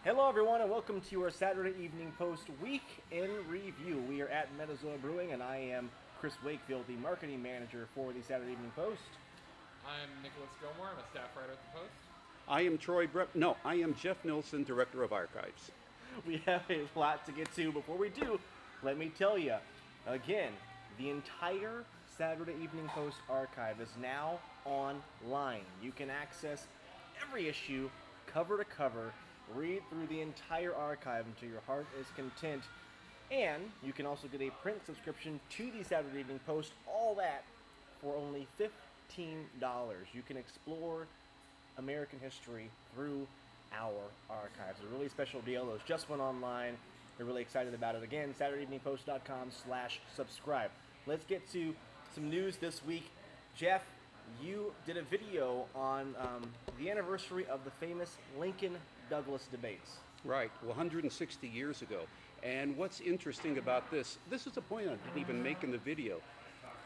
Hello, everyone, and welcome to our Saturday Evening Post Week in Review. We are at Metazoa Brewing, and I am Chris Wakefield, the marketing manager for the Saturday Evening Post. I'm Nicholas Gilmore. I'm a staff writer at the Post. I am Jeff Nilsson, Director of Archives. We have a lot to get to. Before we do, let me tell you, again, the entire Saturday Evening Post archive is now online. You can access every issue, cover to cover, read through the entire archive until your heart is content. And you can also get a print subscription to the Saturday Evening Post, all that for only $15. You can explore American history through our archives. A really special deal. Those just went online. They're really excited about it. Again, SaturdayEveningPost.com/subscribe. Let's get to some news this week. Jeff, you did a video on the anniversary of the famous Lincoln-Douglas debates. Right, well, 160 years ago. And what's interesting about this is a point I didn't even make in the video.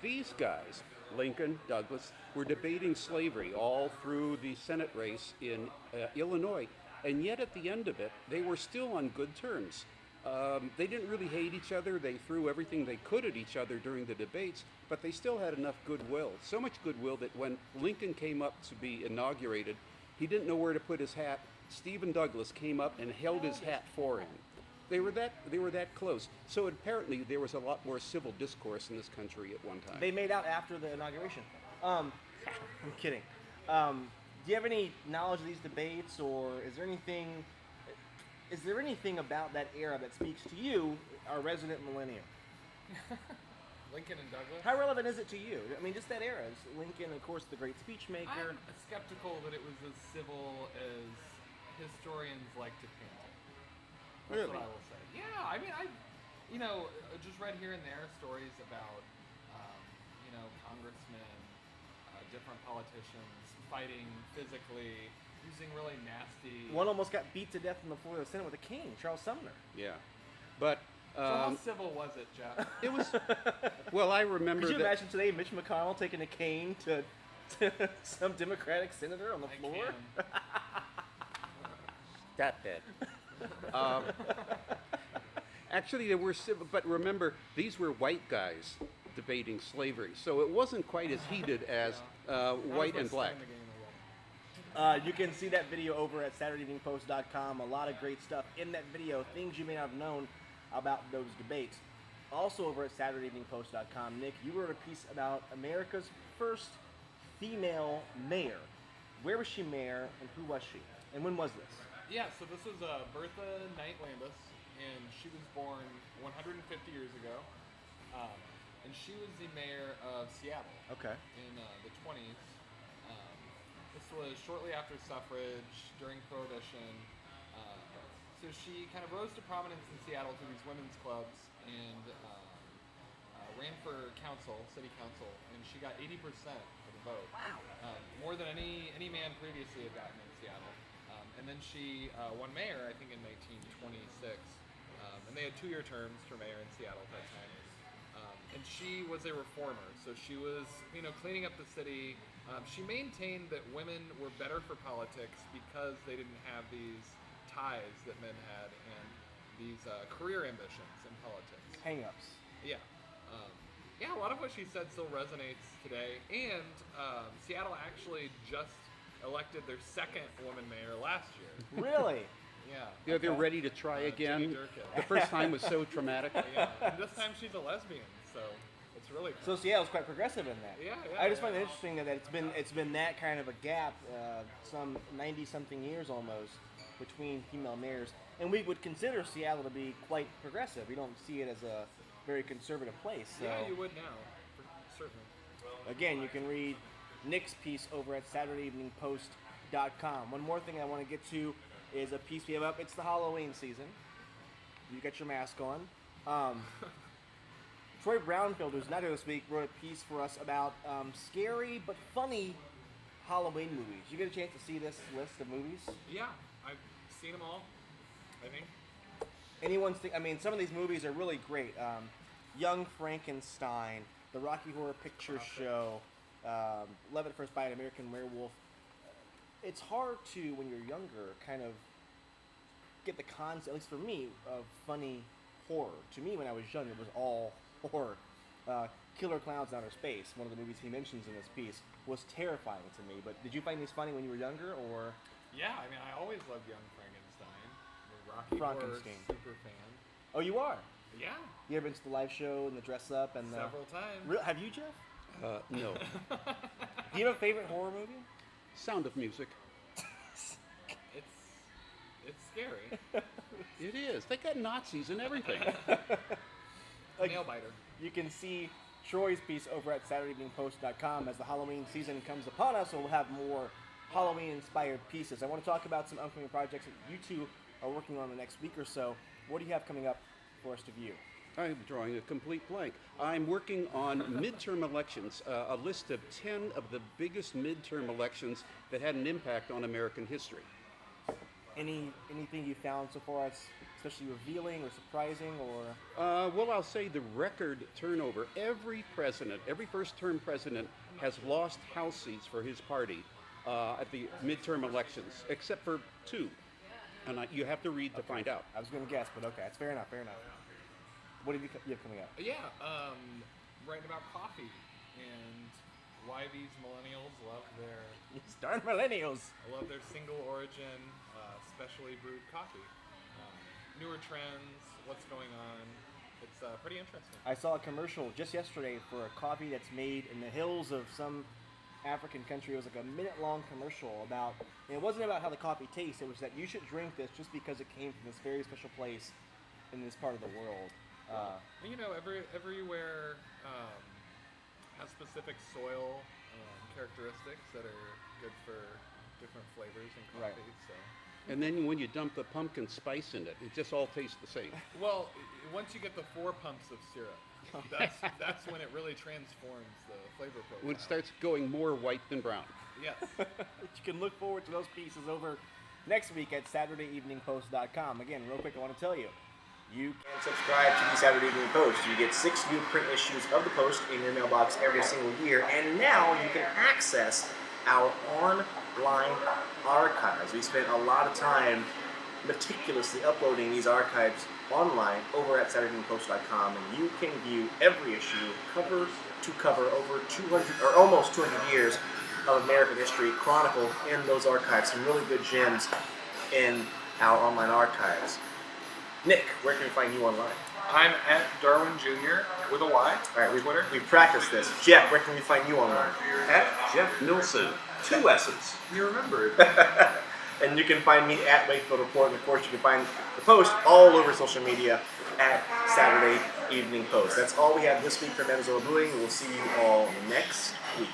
These guys, Lincoln, Douglas, were debating slavery all through the Senate race in Illinois. And yet at the end of it, they were still on good terms. They didn't really hate each other. They threw everything they could at each other during the debates, but they still had enough goodwill. So much goodwill that when Lincoln came up to be inaugurated, he didn't know where to put his hat. Stephen Douglas came up and held his hat for him. They were that close. So apparently there was a lot more civil discourse in this country at one time. They made out after the inauguration. I'm kidding. Do you have any knowledge of these debates, or is there anything about that era that speaks to you, our resident millennial? Lincoln and Douglas. How relevant is it to you? I mean, just that era. Lincoln, of course, the great speech maker. I'm skeptical that it was as civil as historians like to paint it. That's Really? what I will say. Yeah, I mean, I just read here and there stories about, congressmen, different politicians fighting physically, using really nasty. One almost got beat to death on the floor of the Senate with a cane, Charles Sumner. Yeah. But So how civil was it, Jeff? it was, well, I remember Could you that. imagine today Mitch McConnell taking a cane to some Democratic senator on the floor? I can. Stop that. Actually, there were civil, but remember, these were white guys debating slavery, so it wasn't quite as heated as white and black. You can see that video over at SaturdayEveningPost.com. A lot of great stuff in that video, things you may not have known about those debates. Also over at SaturdayEveningPost.com, Nick, you wrote a piece about America's first female mayor. Where was she mayor, and who was she? And when was this? Yeah, so this was Bertha Knight Landis, and she was born 150 years ago. And she was the mayor of Seattle Okay. in the 20s. This was shortly after suffrage, during Prohibition. So she kind of rose to prominence in Seattle through these women's clubs and ran for council, city council, and she got 80% of the vote. Wow. More than any man previously had gotten in Seattle. And then she won mayor, I think, in 1926. And they had 2-year terms for mayor in Seattle at that time. And she was a reformer, so she was, cleaning up the city. She maintained that women were better for politics because they didn't have these ties that men had and these career ambitions in politics. Hang-ups. Yeah. A lot of what she said still resonates today. And Seattle actually just elected their second woman mayor last year. Really? Yeah. They're ready to try again. Jenny Durkin. The first time was so traumatic. Yeah. And this time she's a lesbian, so it's really cool. So Seattle's quite progressive in that. Yeah. I just find it interesting that it's been that kind of a gap, some 90-something years almost, between female mayors. And we would consider Seattle to be quite progressive. We don't see it as a very conservative place. So. Yeah, you would now, for certain. Again, you can read Nick's piece over at SaturdayEveningPost.com. One more thing I want to get to is a piece we have up. It's the Halloween season. You got your mask on. Troy Brownfield, who's not here this week, wrote a piece for us about scary but funny Halloween movies. You get a chance to see this list of movies? Yeah, I've seen them all, I think. Some of these movies are really great. Young Frankenstein, The Rocky Horror Picture Show, Love at First Bite, American Werewolf. It's hard to, when you're younger, kind of get the concept, at least for me, of funny horror. To me, when I was young, it was all horror. Killer Clowns in Outer Space, one of the movies he mentions in this piece, was terrifying to me. But did you find these funny when you were younger, or? Yeah, I mean, I always loved Young Frankenstein. The Rocky Frankenstein. Horror super fan. Oh, you are. Yeah, You ever been to the live show and the dress up and the? several times. Have you, Jeff? No. Do you have a favorite horror movie? Sound of Music. It's scary. It is. They got Nazis and everything. Nail biter. You can see Troy's piece over at SaturdayEveningPost.com as the Halloween season comes upon us, and we'll have more Halloween-inspired pieces. I want to talk about some upcoming projects that you two are working on the next week or so. What do you have coming up for us to view? I'm drawing a complete blank. I'm working on midterm elections, a list of 10 of the biggest midterm elections that had an impact on American history. Anything you found so far that's especially revealing or surprising, or? Well, I'll say the record turnover. Every president, every first-term president has lost House seats for his party at the midterm elections, except for 2. And you have to read to find out. I was going to guess, but okay, it's fair enough, fair enough. What do you have coming up? Yeah, writing about coffee and why these millennials love their These darn millennials. single origin, specially brewed coffee. Newer trends, what's going on. It's pretty interesting. I saw a commercial just yesterday for a coffee that's made in the hills of some African country. It was like a minute-long commercial about, and it wasn't about how the coffee tastes. It was that you should drink this just because it came from this very special place in this part of the world. You know, everywhere has specific soil characteristics that are good for different flavors in coffee. Right. So. And then when you dump the pumpkin spice in it, it just all tastes the same. Well, once you get the 4 pumps of syrup, that's when it really transforms the flavor profile. When it starts going more white than brown. Yes. You can look forward to those pieces over next week at SaturdayEveningPost.com. Again, real quick, I want to tell you, you can subscribe to the Saturday Evening Post. You get 6 new print issues of the Post in your mailbox every single year, and now you can access our online archives. We spent a lot of time meticulously uploading these archives online over at SaturdayEveningPost.com, and you can view every issue cover to cover, over 200 or almost 200 years of American history chronicled in those archives. Some really good gems in our online archives. Nick, where can we find you online? I'm at Darwin Jr. with a Y. All right, Twitter. we've practiced this. Jeff, where can we find you online? At Jeff Nilsson, 2 S's. You remembered. And you can find me at Wakefield Report, and of course you can find the Post all over social media at Saturday Evening Post. That's all we have this week from Venezuela Brewing. We'll see you all next week.